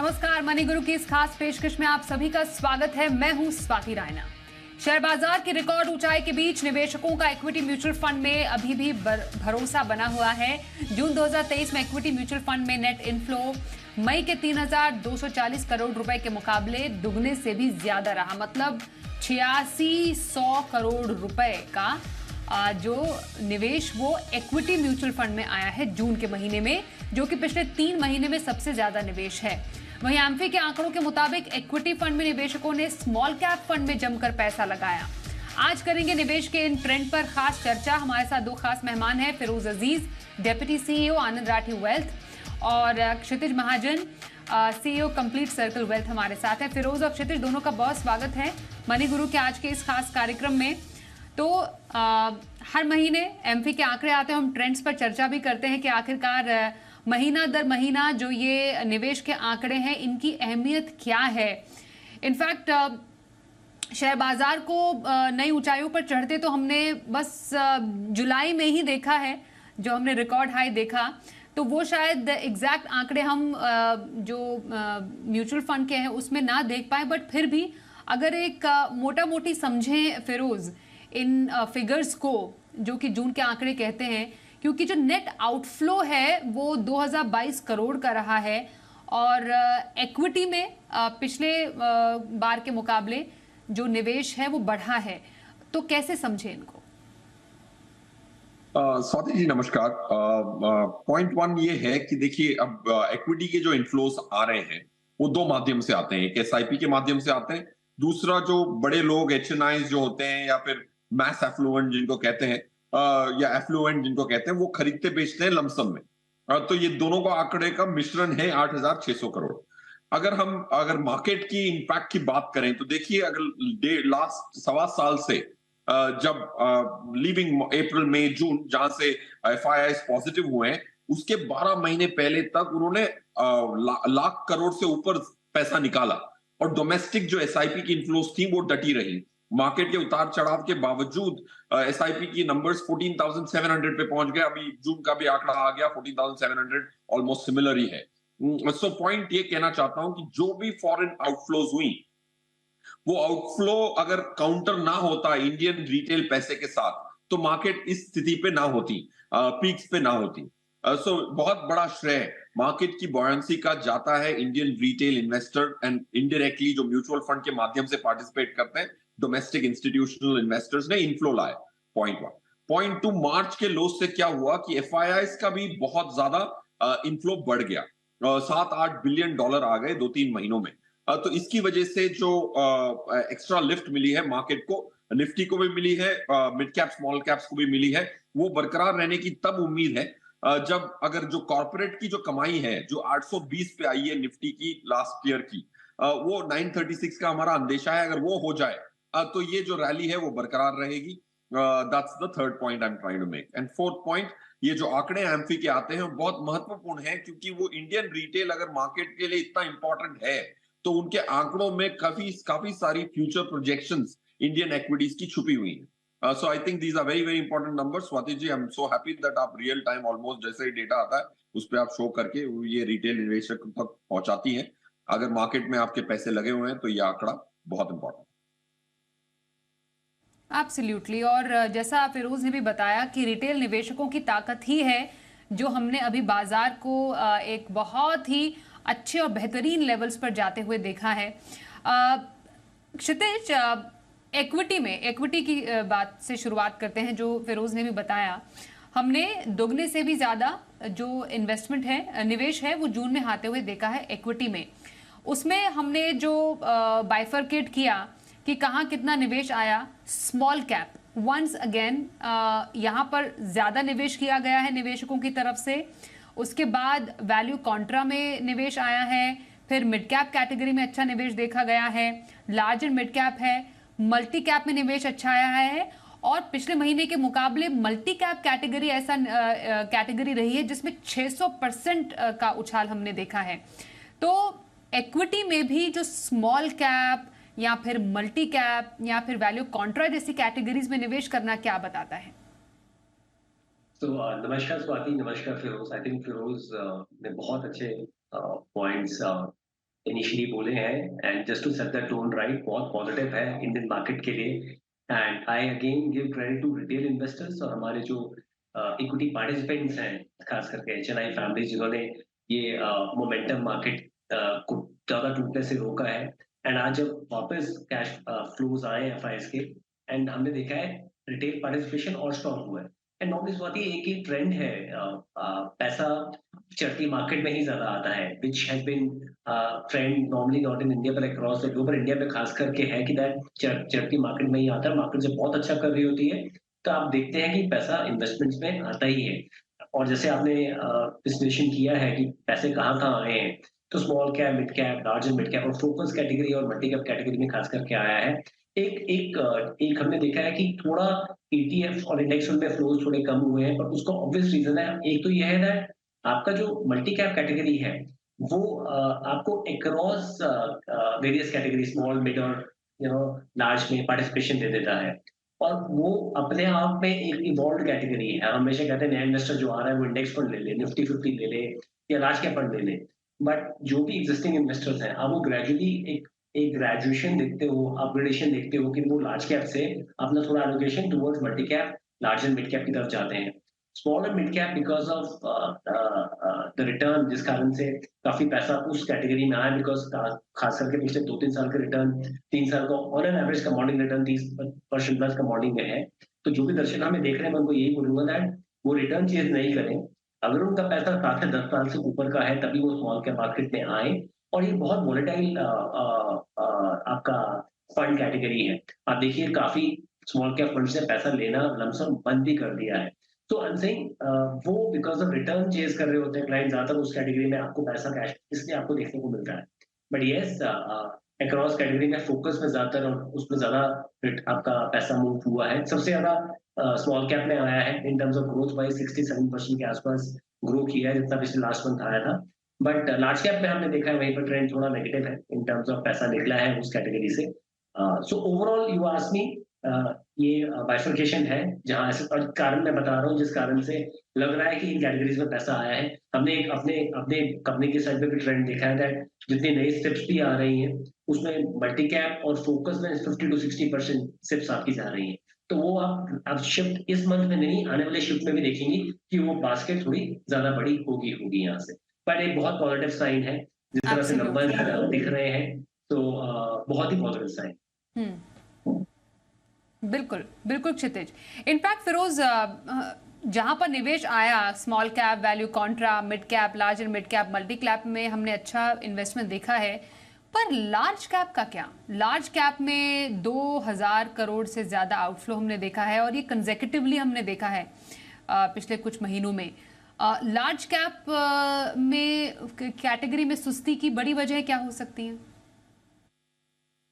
नमस्कार, मनी गुरु की इस खास पेशकश में आप सभी का स्वागत है। मैं हूं स्वाति रायना। शेयर बाजार की रिकॉर्ड ऊंचाई के बीच निवेशकों का इक्विटी म्यूचुअल फंड में अभी भी भरोसा बना हुआ है। जून 2023 में इक्विटी म्यूचुअल फंड में नेट इनफ्लो मई के 3,240 करोड़ रुपए के मुकाबले दुगने से भी ज्यादा रहा। मतलब 8600 करोड़ रुपए का जो निवेश वो इक्विटी म्यूचुअल फंड में आया है जून के महीने में, जो कि पिछले 3 महीने में सबसे ज्यादा निवेश है। वहीं एम्फी के आंकड़ों के मुताबिक इक्विटी फंड में निवेशकों ने स्मॉल कैप फंड में जमकर पैसा लगाया। आज करेंगे निवेश के इन ट्रेंड पर खास चर्चा। हमारे साथ 2 खास मेहमान हैं, फिरोज अजीज, डेप्यूटी सीईओ आनंद राठी वेल्थ, और क्षितिज महाजन, सीईओ कंप्लीट सर्कल वेल्थ हमारे साथ है। फिरोज और क्षितिज दोनों का बहुत स्वागत है मनी गुरु के आज के इस खास कार्यक्रम में। तो हर महीने एम्फी के आंकड़े आते हैं, हम ट्रेंड्स पर चर्चा भी करते हैं कि आखिरकार महीना दर महीना जो ये निवेश के आंकड़े हैं इनकी अहमियत क्या है। इनफैक्ट शेयर बाजार को नई ऊंचाइयों पर चढ़ते तो हमने बस जुलाई में ही देखा है, जो हमने रिकॉर्ड हाई देखा। तो वो शायद एग्जैक्ट आंकड़े हम जो म्यूचुअल फंड के हैं उसमें ना देख पाए, बट फिर भी अगर एक मोटा मोटी समझें फिरोज इन फिगर्स को, जो कि जून के आंकड़े कहते हैं, क्योंकि जो नेट आउटफ्लो है वो 2022 करोड़ का रहा है और इक्विटी में पिछले बार के मुकाबले जो निवेश है वो बढ़ा है। तो कैसे समझे इनको? स्वाति जी नमस्कार। पॉइंट 1 ये है कि देखिए, अब इक्विटी के जो इनफ्लोस आ रहे हैं वो 2 माध्यम से आते हैं। एक एसआईपी के माध्यम से आते हैं, दूसरा जो बड़े लोग एचएनआईज जो होते हैं या फिर मैस एफ्लुएंट जिनको कहते हैं, या एफ्लुएंट जिनको कहते हैं, वो खरीदते बेचते हैं लमसम में। तो ये दोनों का आंकड़े का मिश्रण है 8600 करोड़। अगर मार्केट की इंपैक्ट की बात करें तो देखिए, अगर लास्ट 1.25 साल से जब लीविंग अप्रैल मई जून जहां से एफआईआई पॉजिटिव हुए हैं, उसके 12 महीने पहले तक उन्होंने लाख करोड़ से ऊपर पैसा निकाला और डोमेस्टिक जो एसआईपी की इन्फ्लोस थी वो डटी रही। मार्केट के उतार चढ़ाव के बावजूद एसआईपी की नंबर्स 14,700 पे पहुंच गए। अभी जून का भी आंकड़ा आ गया 14,700, ऑलमोस्ट सिमिलर ही है। सो पॉइंट ये कहना चाहता हूं कि जो भी फॉरेन आउटफ्लोज हुई, वो आउटफ्लो अगर काउंटर ना होता इंडियन रिटेल पैसे के साथ, तो मार्केट इस स्थिति पे ना होती, पीक्स पे ना होती। सो बहुत बड़ा श्रेय मार्केट की बॉयंसी का जाता है Indian retail investor and indirectly जो म्यूचुअल फंड के माध्यम से पार्टिसिपेट करते हैं डोमेस्टिक इंस्टीट्यूशनल इन्वेस्टर्स ने इनफ्लो लाया। पॉइंट 1। पॉइंट 2, मार्च के लोस से क्या हुआ कि एफआईआई का भी बहुत ज्यादा इनफ्लो बढ़ गया। 7-8 बिलियन डॉलर आ गए 2-3 महीनों में। तो इसकी वजह से जो एक्स्ट्रा लिफ्ट मिली है मार्केट को, निफ्टी को भी मिली है, मिड कैप स्मॉल कैप्स को भी मिली है, वो बरकरार रहने की तब उम्मीद है जब अगर जो कॉर्पोरेट की जो कमाई है जो 820 पे आई है निफ्टी की लास्ट ईयर की, वो 936 का हमारा अंदेशा है। अगर वो हो जाए तो ये जो रैली है वो बरकरार रहेगी। That's the third point I am trying to make. And fourth point, ये जो आंकड़े एम्फी के आते हैं बहुत महत्वपूर्ण है, क्योंकि वो इंडियन रिटेल अगर मार्केट के लिए इतना इंपॉर्टेंट है तो उनके आंकड़ों में काफी सारी फ्यूचर प्रोजेक्शंस इंडियन इक्विटीज की छुपी हुई है। So I think these are very very important numbers. Swati ji, I'm so happy that आप रियल टाइम ऑलमोस्ट जैसे ही डेटा आता है उस पर आप शो करके ये रिटेल इन्वेस्टर तक पहुंचाती हैं। अगर मार्केट में आपके पैसे लगे हुए हैं तो ये आंकड़ा बहुत इंपॉर्टेंट है। एब्सोल्युटली। और जैसा फिरोज ने भी बताया कि रिटेल निवेशकों की ताकत ही है जो हमने अभी बाजार को एक बहुत ही अच्छे और बेहतरीन लेवल्स पर जाते हुए देखा है। क्षितिज, इक्विटी की बात से शुरुआत करते हैं। जो फिरोज ने भी बताया, हमने दोगुने से भी ज्यादा जो इन्वेस्टमेंट है, निवेश है, वो जून में आते हुए देखा है इक्विटी में। उसमें हमने जो बाइफरकेट किया कि कहाँ कितना निवेश आया, स्मॉल कैप वंस अगेन यहाँ पर ज्यादा निवेश किया गया है निवेशकों की तरफ से। उसके बाद वैल्यू कॉन्ट्रा में निवेश आया है, फिर मिड कैप कैटेगरी में अच्छा निवेश देखा गया है, लार्ज एंड मिड कैप है, मल्टी कैप में निवेश अच्छा आया है, और पिछले महीने के मुकाबले मल्टी कैप कैटेगरी ऐसा कैटेगरी रही है जिसमें 600% का उछाल हमने देखा है। तो इक्विटी में भी जो स्मॉल कैप या फिर मल्टी कैप या फिर वैल्यू कॉन्ट्रा जैसी कैटेगरीज में निवेश करना क्या बताता है? तो नमस्कार स्वाति, नमस्कार फिरोज। आई थिंक फिरोज ने बहुत अच्छे पॉइंट्स इनिशियली बोले हैं, and just to set the tone right, बहुत पॉजिटिव है इंडियन मार्केट के लिए। And I again give credit to retail investors और हमारे जो इक्विटी पार्टिसिपेंट्स हैं, खास करके एचएनआई फैमिली, जिन्होंने ये मोमेंटम मार्केट को ज्यादा टूटने से रोका है। एंड आज जब वापस कैश फ्लोज आए एफआईएस के, एंड हमने देखा है रिटेल पार्टिसिपेशन और स्ट्रॉन्ग हुआ है। एंड नॉर्मली बात ये एक ही ट्रेंड है, पैसा चढ़ती मार्केट में ही ज्यादा आता है, which has been trend normally not in India पर अक्रॉस द ग्लोब, पर इंडिया में खास करके है कि दैट चढ़ती मार्केट में ही आता है। मार्केट जब बहुत अच्छा कर रही होती है तो आप देखते हैं कि पैसा इन्वेस्टमेंट्स में आता ही है। और जैसे आपने विश्लेषण किया है कि पैसे कहाँ कहाँ आए हैं, तो small cap, mid cap, large and mid cap और फोकस कैटेगरी और मल्टी कैप कैटेगरी में खास करके आया है। एक हमने देखा है कि थोड़ा ईटीएफ और इंडेक्स फंड में फ्लोज थोड़े कम हुए हैं, पर उसका ऑब्वियस रीजन है। एक तो यह है दैट आपका जो मल्टी कैप कैटेगरी है वो आपको across various category, small, mid और लार्ज में पार्टिसिपेशन दे देता है, और वो अपने आप में एक इवॉल्व कैटेगरी है। हम हमेशा कहते हैं नया इन्वेस्टर जो आ रहा है वो इंडेक्स फंड ले ले, निफ्टी 50 ले ले या लार्ज कैप फंड ले ले, बट जो भी एग्जिस्टिंग इन्वेस्टर्स हैं, अब वो ग्रेजुअली एक ग्रेजुएशन देखते हो, अपग्रेडेशन देखते हो कि वो लार्ज कैप से अपना थोड़ा allocation towards multi cap, large and mid cap की तरफ जाते हैं। Small and mid cap because of the return, जिस कारण से काफी पैसा उस कैटेगरी में आया, बिकॉज खास करके पिछले 2-3 साल के रिटर्न, 3 साल का on an average compounding return 30% plus compounding में है। तो जो भी दर्शक हमें देख रहे हैं, मैं उनको यही बोलूंगा दैट वो रिटर्न चेज नहीं करें। अगर उनका पैसा 7 से 10 साल से ऊपर का है तभी वो स्मॉल कैप मार्केट में आए। और ये बहुत वोलेटाइल आपका फंड कैटेगरी है। आप देखिए काफी स्मॉल कैप फंड से पैसा लेना लमसम बंद भी कर दिया है। तो आई एम सेइंग वो बिकॉज ऑफ रिटर्न चेज कर रहे होते हैं क्लाइंट, ज्यादातर उस कैटेगरी में आपको पैसा कैश इसलिए आपको देखने को मिलता है। बट यस, अक्रॉस कैटेगरी में फोकस में ज्यादातर और उसमें ज्यादा आपका पैसा मूव हुआ है। सबसे ज्यादा स्मॉल कैप में आया है in terms of growth wise, 67% के आसपास ग्रो किया है जितना पिछले लास्ट मंथ आया था। बट लार्ज कैप में हमने देखा है वहीं पर ट्रेंड थोड़ा नेगेटिव है इन टर्म्स ऑफ पैसा निकला है उस कैटेगरी से। So overall you ask me, ये बाइफर्केशन है, जहां ऐसे कारण मैं बता रहा हूँ जिस कारण से लग रहा है कि इन कैटेगरीज में पैसा आया है। हमने एक अपने अपने कंपनी के साइड पे भी ट्रेंड देखा है दैट जितनी नई स्टेप्स भी आ रही हैं उसमें मल्टी कैप और फोकस में 50 to 60% स्टेप्स आपकी जा रही हैं। तो वो आप शिफ्ट इस मंथ में नहीं, आने वाले शिफ्ट में भी देखेंगी कि वो बास्केट थोड़ी ज्यादा बड़ी होगी यहाँ से। पर एक बहुत पॉजिटिव साइन है, जिस तरह से नंबर दिख रहे हैं, तो बहुत ही पॉजिटिव साइन। बिल्कुल बिल्कुल क्षितिज। इनफैक्ट फिरोज, जहां पर निवेश आया small cap, value Contra, mid cap, large and mid cap, multi cap में हमने अच्छा इन्वेस्टमेंट देखा है, पर लार्ज कैप का क्या? लार्ज कैप में 2000 करोड़ से ज्यादा आउटफ्लो हमने देखा है, और ये कंसेक्यूटिवली हमने देखा है पिछले कुछ महीनों में। लार्ज कैप में कैटेगरी में सुस्ती की बड़ी वजह क्या हो सकती है?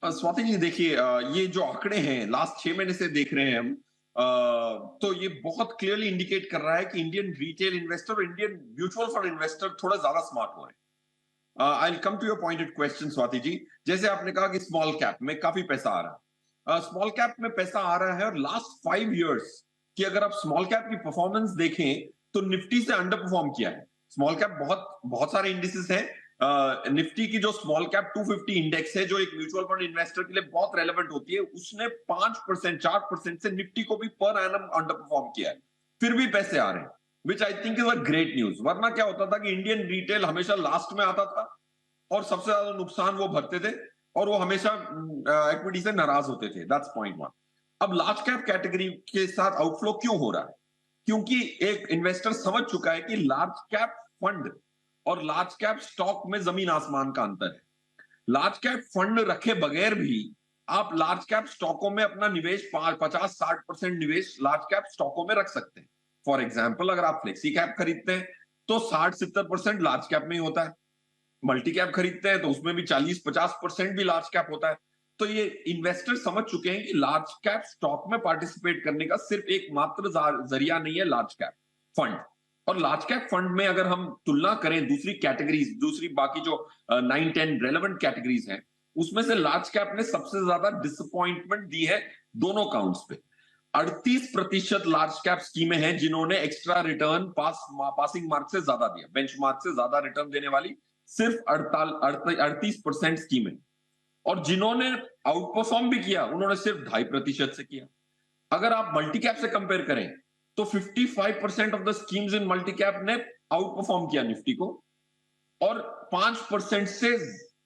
स्वाति जी देखिए, ये जो आंकड़े हैं लास्ट 6 महीने से देख रहे हैं हम, तो ये बहुत क्लियरली इंडिकेट कर रहा है कि इंडियन रिटेल इन्वेस्टर और इंडियन म्यूचुअल फंड इन्वेस्टर थोड़ा ज्यादा स्मार्ट हो रहे हैं। I will come to your pointed question Swati ji. जैसे आपने कहा कि स्मॉल कैप में काफी पैसा आ रहा है, स्मॉल कैप में पैसा आ रहा है, और लास्ट 5 इयर्स की अगर आप स्मॉल कैप की परफॉर्मेंस देखें तो निफ्टी से अंडर परफॉर्म किया है स्मॉल कैप। बहुत सारे इंडिसेस हैं, निफ्टी की जो स्मॉल कैप 250 इंडेक्स है जो एक म्यूचुअल फंड इन्वेस्टर के लिए बहुत रेलेवेंट होती है, उसने 5%, 4% से निफ्टी को भी पर एनम अंडर परफॉर्म किया है, फिर भी पैसे आ रहे हैं, which I think is a great news. वरना क्या होता था कि इंडियन रिटेल हमेशा लास्ट में आता था और सबसे ज्यादा नुकसान वो भरते थे, और वो हमेशा इक्विटी से नाराज होते थे। That's point 1। अब लार्ज कैप कैटेगरी के साथ आउटफ्लो क्यों हो रहा है? क्योंकि एक इन्वेस्टर समझ चुका है कि लार्ज कैप फंड और लार्ज कैप स्टॉक में जमीन आसमान का अंतर है। लार्ज कैप फंड रखे बगैर भी आप लार्ज कैप स्टॉकों में अपना निवेश 50-60% निवेश लार्ज कैप स्टॉकों में रख सकते हैं। फॉर एग्जांपल, अगर आप फ्लेक्सी कैप खरीदते हैं तो 60-70% लार्ज कैप में ही होता है, मल्टी कैप खरीदते हैं तो उसमें भी 40-50% भी लार्ज कैप होता है। तो ये इन्वेस्टर समझ चुके हैं कि लार्ज कैप स्टॉक में पार्टिसिपेट करने का सिर्फ एकमात्र जरिया नहीं है लार्ज कैप फंड। और लार्ज कैप फंड में अगर हम तुलना करें दूसरी कैटेगरीज, दूसरी बाकी जो 9-10 रेलेवेंट कैटेगरीज हैं, उसमें से लार्ज कैप ने सबसे ज्यादा डिसअपॉइंटमेंट दी है दोनों काउंट्स पे। 38% लार्ज कैप स्कीमें हैं जिन्होंने एक्स्ट्रा रिटर्न पासिंग मार्क से ज्यादा दिया, बेंचमार्क से ज्यादा रिटर्न देने वाली सिर्फ 38% स्कीमें, और जिन्होंने आउट परफॉर्म भी किया उन्होंने सिर्फ 2.5% से किया। अगर आप मल्टी कैप से कंपेयर करें तो 55% of the schemes in multi cap ने आउट परफॉर्म किया निफ्टी को, और 5% से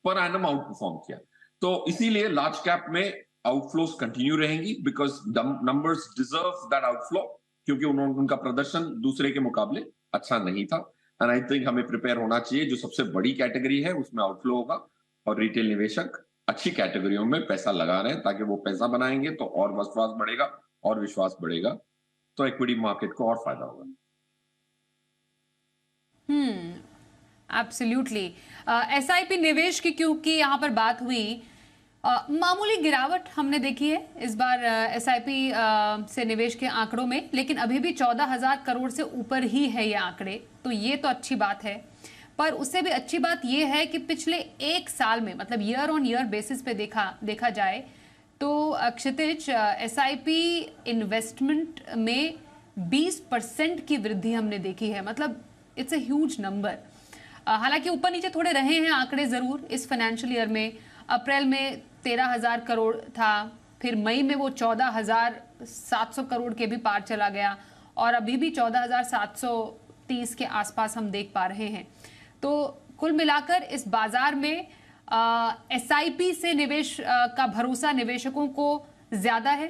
पर एनम आउट परफॉर्म किया। तो इसीलिए लार्ज कैप में आउटफ्लोस कंटिन्यू रहेंगी, because numbers deserve that outflow, क्योंकि उनका प्रदर्शन दूसरे के मुकाबले अच्छा नहीं था। एंड आई थिंक हमें प्रिपेयर होना चाहिए, जो सबसे बड़ी कैटेगरी है उसमें आउटफ्लो होगा, और रिटेल निवेशक अच्छी कैटेगरियों में पैसा लगा रहे हैं, ताकि वो पैसा बनाएंगे तो और विश्वास बढ़ेगा, और विश्वास बढ़ेगा तो इक्विटी मार्केट को और फायदा होगा। एब्सोल्युटली। एसआईपी निवेश की क्योंकि यहाँ पर बात हुई, मामूली गिरावट हमने देखी है इस बार एसआईपी से निवेश के आंकड़ों में, लेकिन अभी भी 14,000 करोड़ से ऊपर ही है ये आंकड़े, तो ये तो अच्छी बात है। पर उससे भी अच्छी बात ये है कि पिछले एक साल में, मतलब ईयर ऑन ईयर बेसिस पे देखा जाए तो क्षितिज, एसआईपी इन्वेस्टमेंट में 20% की वृद्धि हमने देखी है। मतलब इट्स अ ह्यूज नंबर। हालांकि ऊपर नीचे थोड़े रहे हैं आंकड़े जरूर इस फाइनेंशियल ईयर में। अप्रैल में 13,000 करोड़ था, फिर मई में वो 14,700 करोड़ के भी पार चला गया, और अभी भी 14,730 के आसपास हम देख पा रहे हैं। तो कुल मिलाकर इस बाजार में एसआईपी से निवेश का भरोसा निवेशकों को ज्यादा है।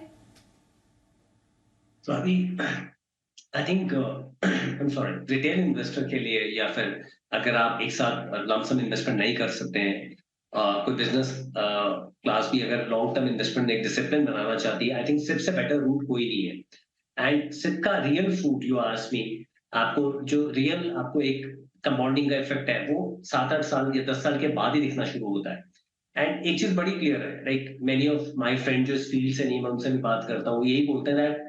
So I think I'm sorry, retail investor के लिए, या फिर अगर आप एक साथ लमसम इन्वेस्टमेंट नहीं कर सकते हैं, कोई बिजनेस क्लास भी अगर लॉन्ग टर्म इन्वेस्टमेंट एक डिसिप्लिन बनाना चाहती है, आई थिंक सिप से बेटर रूट कोई नहीं है। एंड सिप का real fruit, you ask me, आपको जो रियल आपको एक कंपाउंडिंग का इफेक्ट है वो 7-8 साल या 10 साल के बाद ही दिखना शुरू होता है। एंड एक चीज बड़ी क्लियर है, like many of my friend जो इस फील्ड से नहीं, मैं उनसे भी बात करता हूँ, यही बोलते हैं दैट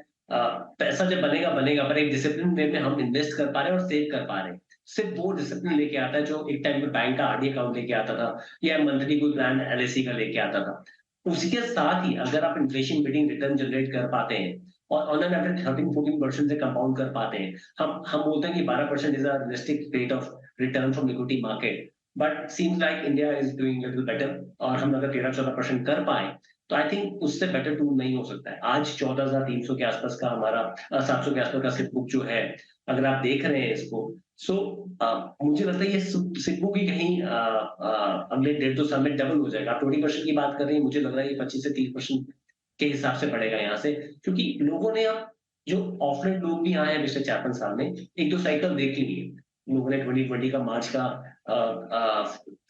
पैसा जब बनेगा, पर एक डिसिप्लिन वे में हम इन्वेस्ट कर पा रहे हैं और सेव कर पा रहे हैं। सिर्फ वो डिसिप्लिन लेके आता है जो एक टाइम पे बैंक का आरडी अकाउंट लेके आता था, या मंथली कोई प्लान एलआईसी का लेके आता था। उसके साथ ही अगर आप इन्फ्लेशन बीटिंग रिटर्न जनरेट कर पाते हैं और ऑन एन एवरेज 13-14% से कंपाउंड कर पाते हैं, हम बोलते हैं कि 12% is a realistic rate of return from equity market, but seems like India is doing little better, और हम अगर 13-14% कर पाए तो आई थिंक उससे बेटर टूल नहीं हो सकता है। आज 14,300 के आसपास का हमारा 700 के आसपास का सिप बुक जो है, अगर आप देख रहे हैं इसको, सो मुझे लगता है ये सिप बुक ही कहीं अगले 1.5-2 साल में डबल हो जाएगा। आप 20% की बात कर रहे हैं, मुझे लग रहा है ये 25 से 30% के हिसाब से बढ़ेगा यहाँ से, क्योंकि लोगों ने अब जो ऑफलाइन लोग भी आए हैं पिछले 4-5 साल में, 1-2 साइकिल देख ली है लोगों ने। 2020 का मार्च का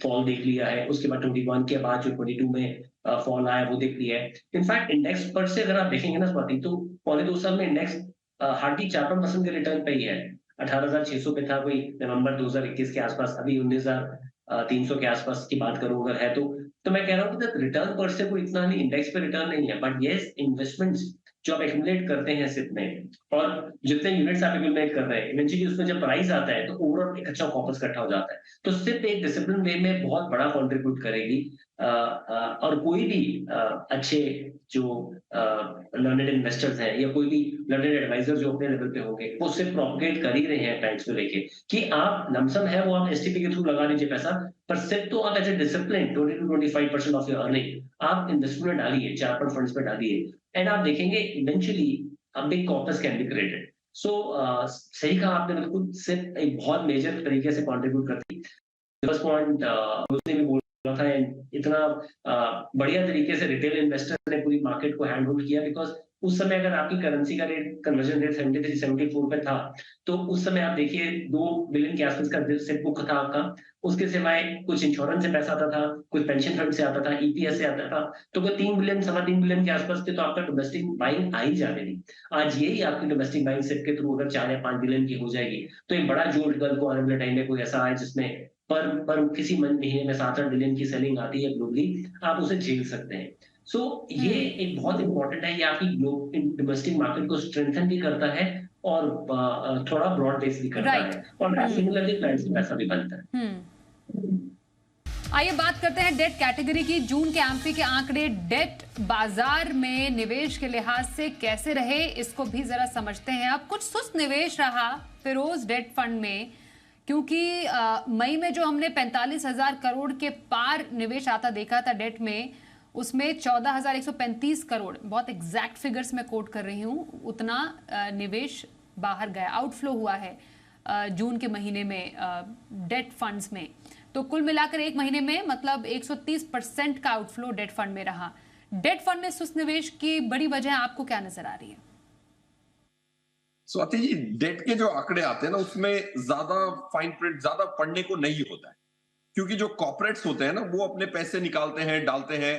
फॉल देख लिया है, उसके बाद 21 के बाद जो 22 में फॉल आया वो देख लिया है। इनफैक्ट इंडेक्स पर से अगर आप देखेंगे ना स्वाति, तो पौने 2 साल में इंडेक्स हार्डली 4-5% के रिटर्न पे ही है। 18,600 पे था कोई नवंबर 2021 के आसपास, अभी 19,300 के आसपास की बात करूं अगर है तो मैं कह रहा हूँ कि रिटर्न पर से कोई इतना नहीं, इंडेक्स पे रिटर्न नहीं है, बट येस इन्वेस्टमेंट्स जो आप एक्यूमुलेट करते हैं सिप में, और जितने यूनिट्स आप एक्यूमुलेट कर रहे हैं, इवेंचुअली उसमें जब प्राइस आता है तो ओवरऑल एक अच्छा कॉर्पस इकट्ठा हो जाता है। तो सिप एक डिसिप्लिन वे में बहुत बड़ा कंट्रीब्यूट करेगी, और कोई भी अच्छे जो लर्नेड इन्वेस्टर्स हैं, या कोई भी लर्नेड एडवाइजर जो अपने लेवल पे होंगे, वो सिर्फ प्रोपगेट कर ही रहे हैं टाइम्स को लेके कि आप लमसम है वो आप एसटीपी के थ्रू लगा लीजिए पैसा, पर सिर्फ तो आप as a discipline 20-25% of your earning आप इन्वेस्टमेंट में डालिए, चार फंड्स में डालिए, एंड आप देखेंगे eventually a big corpus can be created. So सही कहा आपने, बिल्कुल सिर्फ एक बहुत मेजर तरीके से कंट्रीब्यूट करती है। फर्स्ट पॉइंट उसने भी बोला था, इतना बढ़िया तरीके से रिटेल इन्वेस्टर ने पूरी मार्केट को हैंड होल्ड किया, बिकॉज उस समय अगर आपकी करेंसी का रेट, कन्वर्जन रेट 73-74 पे था, तो उस समय आप देखिए 2 बिलियन के आसपास का सिप बुक था आपका। उसके सिवाय कुछ इंश्योरेंस से पैसा आता था, कुछ पेंशन फंड से आता था, ईपीएस से आता था, तो कोई 3 बिलियन 3.25 बिलियन के आसपास थे, तो आपका डोमेस्टिक बाइंग आ ही जाती थी। आज यही आपकी डोमेस्टिक बाइंग सिप के थ्रू अगर 4 या 5 बिलियन की हो जाएगी, तो एक बड़ा जोड़ कल को आने वाले टाइम में कोई ऐसा आए जिसमें पर किसी महीने में 7-8 बिलियन की सेलिंग आती है ग्लोबली, आप उसे झेल सकते हैं। सो ये एक बहुत इंपॉर्टेंट है, ये आपकी डोमेस्टिक मार्केट को स्ट्रेंथन भी करता है और थोड़ा ब्रॉड बेस भी करता है, और सिमिलरली क्लाइंट्स से पैसा भी बनता है। आइए बात करते हैं डेट कैटेगरी की। जून के एमपी के आंकड़े डेट बाजार में निवेश के लिहाज से कैसे रहे, इसको भी जरा समझते हैं। अब कुछ सुस्त निवेश रहा फिरोज डेट फंड में, क्योंकि मई में जो हमने 45,000 करोड़ के पार निवेश आता देखा था डेट में, उसमें 14,135 करोड़, बहुत एग्जैक्ट फिगर्स मैं कोट कर रही हूँ, उतना निवेश बाहर गया, आउटफ्लो हुआ है जून के महीने में डेट फंड्स में। तो कुल मिलाकर एक महीने में मतलब 130% का आउटफ्लो डेट फंड में रहा। डेट फंड में सुस्त निवेश की बड़ी वजह आपको क्या नजर आ रही है? स्वाति जी, डेट के जो आंकड़े आते हैं ना, उसमें ज्यादा फाइन प्रिंट ज्यादा पढ़ने को नहीं होता है, क्योंकि जो कॉर्पोरेट्स होते हैं ना, वो अपने पैसे निकालते हैं, डालते हैं।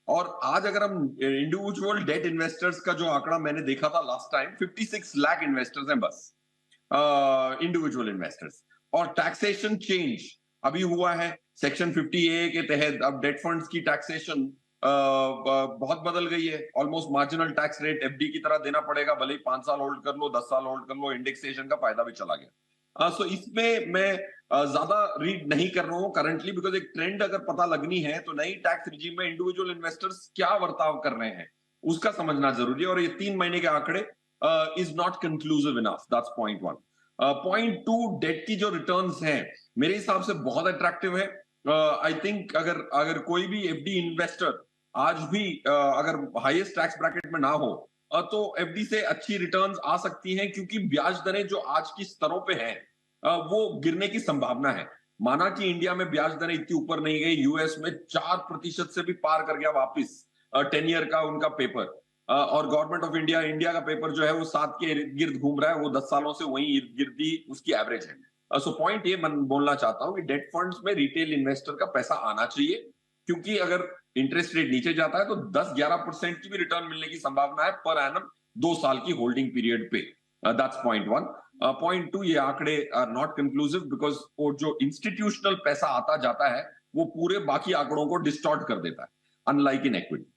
और आज अगर हम इंडिविजुअल डेट इन्वेस्टर्स का जो आंकड़ा मैंने देखा था लास्ट टाइम, 56 लाख इन्वेस्टर्स हैं बस, इंडिविजुअल इन्वेस्टर्स। और टैक्सेशन चेंज अभी हुआ है सेक्शन 50A के तहत। अब डेट फंड्स की टैक्सेशन बहुत बदल गई है। Almost marginal tax rate FD की तरह देना पड़ेगा, भले ही 5 साल होल्ड कर लो, 10 साल होल्ड कर लो, इंडेक्सेशन का फायदा भी चला गया। सो इसमें मैं ज्यादा रीड नहीं कर रहा हूं करंटली, बिकॉज एक ट्रेंड अगर पता लगनी है तो नई टैक्स रिजीम में इंडिविजुअल इन्वेस्टर्स क्या बर्ताव कर रहे हैं उसका समझना जरूरी है। और ये 3 महीने के आंकड़े is not conclusive enough. That's point 1। Point 2, debt की जो रिटर्न्स हैं मेरे हिसाब से बहुत अट्रैक्टिव है। आई थिंक अगर कोई भी एफडी इन्वेस्टर आज भी अगर हाईएस्ट टैक्स ब्रैकेट में ना हो तो एफडी से अच्छी रिटर्न्स आ सकती हैं, क्योंकि ब्याज दरें जो आज की स्तरों पे हैं वो गिरने की संभावना है। माना कि इंडिया में ब्याज दरें इतनी ऊपर नहीं गई, यूएस में 4% से भी पार कर गया वापिस 10 ईयर का उनका पेपर। और गवर्नमेंट ऑफ इंडिया का पेपर जो है वो 7 के इर्द गिर्द घूम रहा है, वो 10 सालों से वही इर्द गिर्द ही उसकी एवरेज है। सो पॉइंट ये मैं बोलना चाहता हूं कि डेट फंड्स में रिटेल इन्वेस्टर का पैसा आना चाहिए, क्योंकि अगर इंटरेस्ट रेट नीचे जाता है तो 10-11% की भी रिटर्न मिलने की संभावना है पर एनम 2 साल की होल्डिंग पीरियड पे। That's point 1। पॉइंट 2, ये आंकड़े आर नॉट कंक्लूसिव, बिकॉज वो जो इंस्टीट्यूशनल पैसा आता जाता है वो पूरे बाकी आंकड़ों को डिस्टॉर्ट कर देता है, अनलाइक इन इक्विटी।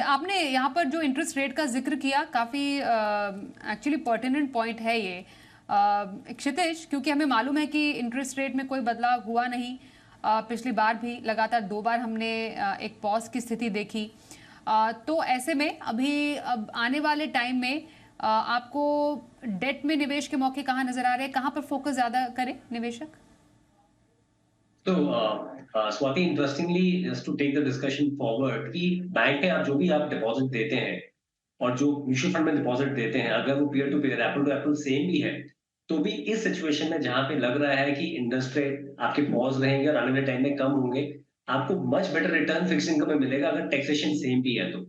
आपने यहाँ पर जो इंटरेस्ट रेट का जिक्र किया, काफी एक्चुअली पर्टिनेंट पॉइंट है ये क्षितिज, क्योंकि हमें मालूम है कि इंटरेस्ट रेट में कोई बदलाव हुआ नहीं। पिछली बार भी लगातार 2 बार हमने एक पॉज की स्थिति देखी। तो ऐसे में अब आने वाले टाइम में आपको डेट में निवेश के मौके कहाँ नजर आ रहे हैं, कहाँ पर फोकस ज्यादा करें निवेशक? तो Swati, interestingly just to take the discussion forward, कि बैंक में आप जो भी आप डिपॉजिट देते हैं और जो म्यूचुअल फंड में डिपॉजिट देते हैं, अगर वो peer to peer apple to apple same भी है, तो भी इस सिचुएशन में जहां पे लग रहा है कि इंटरेस्ट रेट आपके पॉज रहेंगे और आने वाले टाइम में कम होंगे, आपको much better return fix income में मिलेगा अगर टैक्सेशन सेम भी है तो।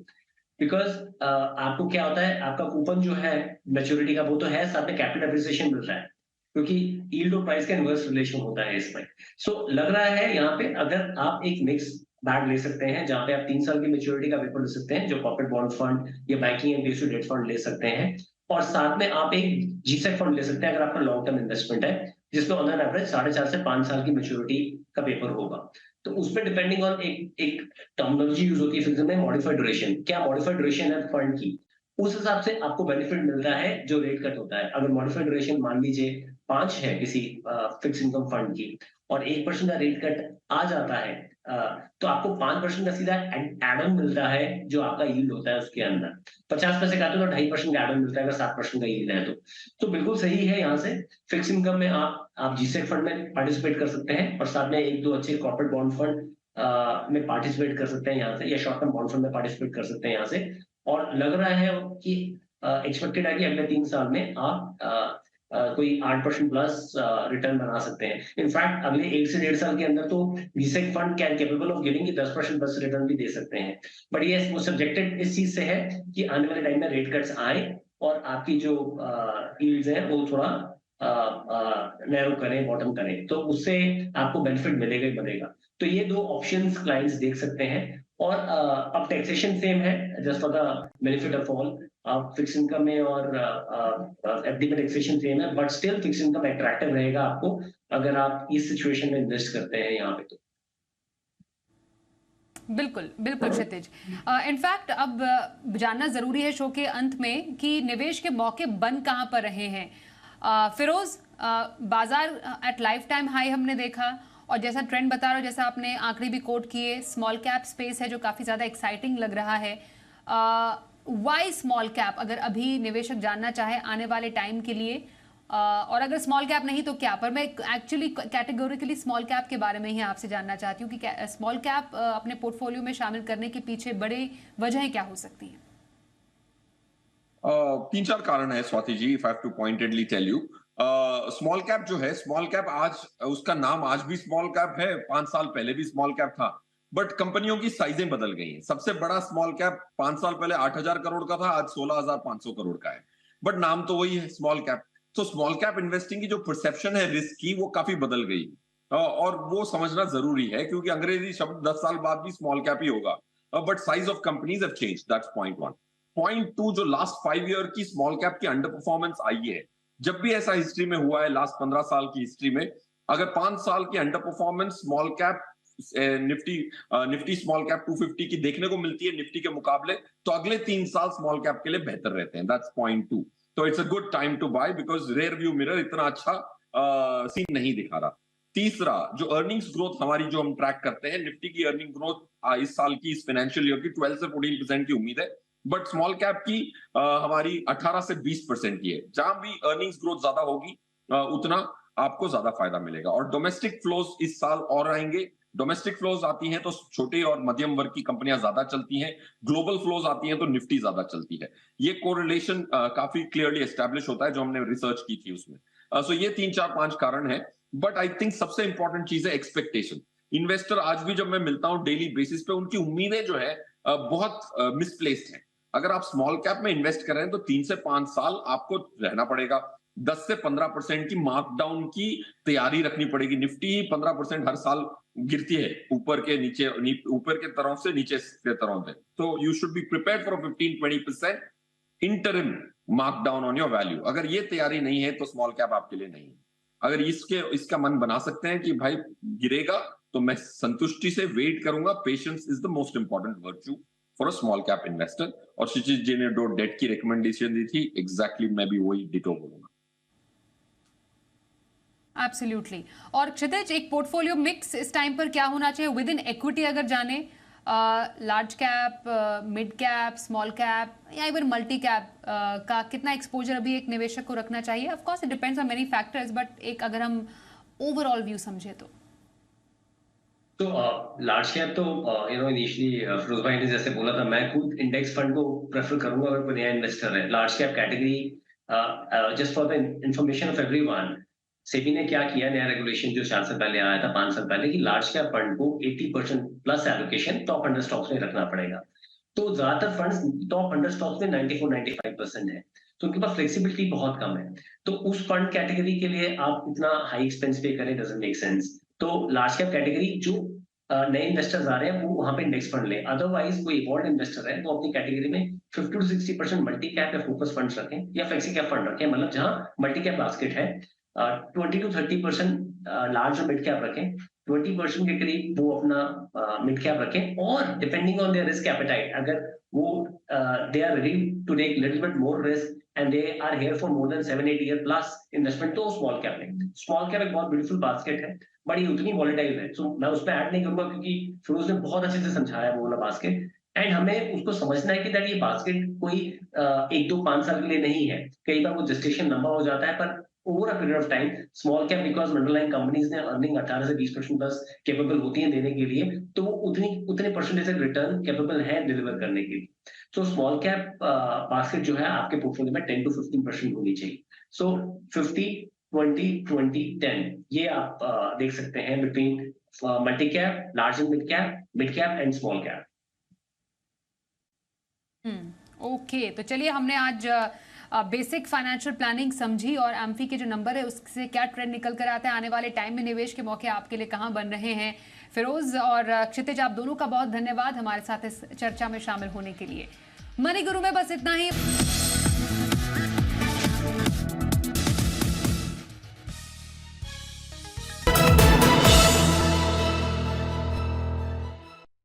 बिकॉज आपको क्या होता है, आपका कूपन जो है मैच्योरिटी का वो तो है, साथ में कैपिटल एप्रिसिएशन मिल रहा है, क्योंकि यील्ड और प्राइस का इनवर्स रिलेशन होता है इसमें। सो लग रहा है यहाँ पे अगर आप एक मिक्स बैग ले सकते हैं, जहां पे आप 3 साल की मैच्योरिटी का पेपर ले सकते हैं, जो कॉर्पोरेट बॉन्ड फंड या banking and based debt fund ले सकते हैं, और साथ में आप एक जीसेट फंड ले सकते हैं अगर आपका लॉन्ग टर्म इन्वेस्टमेंट है, जिसमें ऑन एन एवरेज 4.5 से 5 साल की मैच्योरिटी का पेपर होगा। तो उसमें डिपेंडिंग ऑन एक टर्मिनोलॉजी यूज होती है फिक्स में, मॉडिफाइड ड्यूरेशन। क्या मॉडिफाइड ड्यूरेशन है फंड की, उस हिसाब से आपको बेनिफिट मिलता है जो रेट कट होता है। अगर मॉडिफाइड ड्यूरेशन मान लीजिए 5 है किसी फिक्स इनकम फंड की, और 1% का रेट कट आ जाता है, तो आपको 5% का सीधा एड ऑन मिलता है जो आपका यील्ड होता है उसके अंदर। 50 पैसे का तो 2.5% का एड ऑन मिलता है अगर 7% का यील्ड है तो बिल्कुल सही है। यहाँ से फिक्स इनकम में आप जीसेट फंड में पार्टिसिपेट कर सकते हैं, और साथ में 1-2 अच्छे कॉर्पोरेट बॉन्ड फंड में पार्टिसिपेट कर सकते हैं यहाँ से, या शॉर्ट टर्म बॉन्ड फंड में पार्टिसिपेट कर सकते हैं यहाँ से। और लग रहा है कि एक्सपेक्टेड है कि अगले 3 साल में आप कोई 8% प्लस रिटर्न बना सकते हैं। इनफैक्ट अगले 1 से 1.5 साल के अंदर तो GSAT fund can capable of giving 10% plus return भी दे सकते हैं। बट ये वो सब्जेक्टेड इस चीज से है कि आने वाले टाइम में रेट कट्स आए और आपकी जो यील्ड्स हैं वो थोड़ा नैरो करें, बॉटम करें, तो उससे आपको बेनिफिट मिलेगा ही मिलेगा। तो ये 2 ऑप्शंस क्लाइंट्स देख सकते हैं। और अब टैक्सेशन सेम है, just for the benefit of all. Fix income में और एफडी में टैक्सेशन सेम है, but still fix income attractive रहेगा आपको अगर आप इस सिचुएशन में इन्वेस्ट करते हैं यहाँ पे। तो बिल्कुल बिल्कुल क्षितिज, इनफैक्ट अब जानना जरूरी है शो के अंत में कि निवेश के मौके बन कहां पर रहे हैं। फिरोज, बाजार एट लाइफ टाइम हाई हमने देखा, और जैसा ट्रेंड बता रहा हो, जैसा आपने आंकड़े भी कोट किए, स्मॉल कैप स्पेस है जो काफी ज्यादा एक्साइटिंग लग रहा है। वाई स्मॉल कैप, अगर अभी निवेशक जानना चाहे आने वाले टाइम के लिए और अगर स्मॉल कैप नहीं तो क्या? पर मैं एक्चुअली कैटेगोरिकली स्मॉल कैप के बारे में ही आपसे जानना चाहती हूँ कि स्मॉल कैप अपने पोर्टफोलियो में शामिल करने के पीछे बड़े वजहें क्या हो सकती हैं? तीन चार कारण है Swati ji, if I have to pointedly tell you. Small cap जो है, स्मॉल कैप आज उसका नाम आज भी स्मॉल कैप है, 5 साल पहले भी स्मॉल कैप था, बट कंपनियों की साइजें बदल गई हैं। सबसे बड़ा स्मॉल कैप 5 साल पहले 8,000 करोड़ का था, आज 16,500 करोड़ का है, बट नाम तो वही है, स्मॉल कैप। तो स्मॉल कैप इन्वेस्टिंग की जो परसेप्शन है रिस्क की, वो काफी बदल गई। और वो समझना जरूरी है, क्योंकि अंग्रेजी शब्द 10 साल बाद भी स्मॉल कैप ही होगा, but size of companies have changed, that's point one. Point two, जो लास्ट 5 ईयर की स्मॉल कैप की अंडर परफॉर्मेंस आई है, जब भी ऐसा हिस्ट्री में हुआ है, लास्ट 15 साल की हिस्ट्री में, अगर 5 साल की under performance small cap Nifty small cap 250 की देखने को मिलती है निफ्टी के मुकाबले, तो अगले 3 साल स्मॉल कैप के लिए बेहतर रहते हैं। That's point two. तो it's a good time to buy, because rear view mirror इतना अच्छा सीन नहीं दिखा रहा। तीसरा, जो अर्निंग्स ग्रोथ हमारी जो हम ट्रैक करते हैं, निफ्टी की अर्निंग ग्रोथ इस साल की, इस फाइनेंशियल ईयर की 12 से 14% की उम्मीद है, बट स्मॉल कैप की हमारी 18 से 20% की है। जहां भी अर्निंग्स ग्रोथ ज्यादा होगी उतना आपको ज्यादा फायदा मिलेगा। और डोमेस्टिक फ्लोज इस साल और आएंगे। डोमेस्टिक फ्लोज आती हैं तो छोटे और मध्यम वर्ग की कंपनियां ज्यादा चलती हैं, ग्लोबल फ्लोज आती हैं तो निफ्टी ज्यादा चलती है। ये कोरिलेशन काफी क्लियरली एस्टैब्लिश होता है, जो हमने रिसर्च की थी उसमें। सो ये 3 4 5 कारण है, बट आई थिंक सबसे इंपॉर्टेंट चीज है एक्सपेक्टेशन। इन्वेस्टर आज भी जब मैं मिलता हूं डेली बेसिस पे, उनकी उम्मीदें जो है बहुत मिसप्लेस्ड है। अगर आप स्मॉल कैप में इन्वेस्ट कर रहे हैं तो 3 से 5 साल आपको रहना पड़ेगा। 10 से 15% की मार्कडाउन की तैयारी रखनी पड़ेगी। निफ्टी 15% हर साल गिरती है, ऊपर के नीचे, ऊपर के तरफ से नीचे के तरफ से। तो you should be prepared for 15-20% interim markdown on your value. अगर ये तैयारी नहीं है तो स्मॉल कैप आपके लिए नहीं है। अगर इसका मन बना सकते हैं कि भाई गिरेगा तो मैं संतुष्टि से वेट करूंगा, patience is the most important virtue for a small cap investor. और शिशिर जी ने जो डेट की रिकमेंडेशन दी थी, एग्जैक्टली मैं भी वही डिटो बोलूंगा। एब्सोल्युटली। और क्षितिज, एक पोर्टफोलियो मिक्स इस टाइम पर क्या होना चाहिए विद इन इक्विटी? अगर जाने large cap, mid cap, small cap या इवन मल्टी कैप का कितना एक्सपोजर अभी एक निवेशक को रखना चाहिए? Of course it depends on many factors, but एक अगर हम ओवरऑल व्यू समझे तो लार्ज कैप तो इनिशियली फिरोज भाई ने जैसे बोला था, मैं खुद इंडेक्स फंड को प्रेफर करूंगा अगर कोई नया इन्वेस्टर है। Large cap category, just for the information of everyone, SEBI ने क्या किया, नया रेगुलेशन जो 4 साल पहले आया था, 5 साल पहले, कि लार्ज कैप फंड को 80% प्लस एलोकेशन टॉप 100 स्टॉक्स में रखना पड़ेगा। तो ज्यादातर फंड्स टॉप 100 स्टॉक्स में 94-95% है, तो उनके पास फ्लेक्सिबिलिटी बहुत कम है। तो उस फंड कैटेगरी के लिए आप इतना हाई एक्सपेंस पे करें, डजंट मेक सेंस। तो लार्ज कैप कैटेगरी जो नए इन्वेस्टर्स आ रहे हैं वो वहां पे इंडेक्स फंड ले। अदरवाइज कोई इवॉल्व इन्वेस्टर है तो अपनी कैटेगरी में 50-60% मल्टी कैप या फोकस फंड्स रखें या फ्लेक्सी कैप फंड रखें, मतलब जहां मल्टी कैप बास्केट है। 20-30% लार्ज और मिड कैप रखें, 20% के करीब वो अपना मिड कैप रखें, और depending on their risk appetite, अगर वो they are ready to take little bit more risk and they are here for more than 7-8 year plus investment, तो स्मॉल कैप लें। स्मॉल कैप एक बहुत ब्यूटीफुल बास्केट है, बड़ी उतनी वॉलेटाइल है, तो मैं उसमें ऐड नहीं करूंगा क्योंकि फिरोज ने बहुत अच्छे से समझाया वो वाला बास्केट। एंड हमें उसको समझना है कि दैट ये बास्केट कोई 1-2-5 साल के लिए नहीं है। कई बार वो जेस्टेशन लंबा हो जाता है, पर over a period of time small cap, because underline companies ने अर्निंग 18 से 20% प्लस कैपेबल होती है देने के लिए, तो वो उतने परसेंटेज रिटर्न कैपेबल है डिलीवर करने के लिए। तो स्मॉल कैप बास्केट जो है आपके पोर्टफोलियो में 10-15% होनी चाहिए। सो 50-20-20-10 ये आप देख सकते हैं between multi cap, large and mid cap and small cap. Okay, तो चलिए, हमने आज बेसिक फाइनेंशियल प्लानिंग समझी और एम्फी के जो नंबर है उससे क्या ट्रेंड निकल कर आता है, आने वाले टाइम में निवेश के मौके आपके लिए कहां बन रहे हैं। फिरोज और क्षितिज, आप दोनों का बहुत धन्यवाद हमारे साथ इस चर्चा में शामिल होने के लिए। मनी गुरु में बस इतना ही।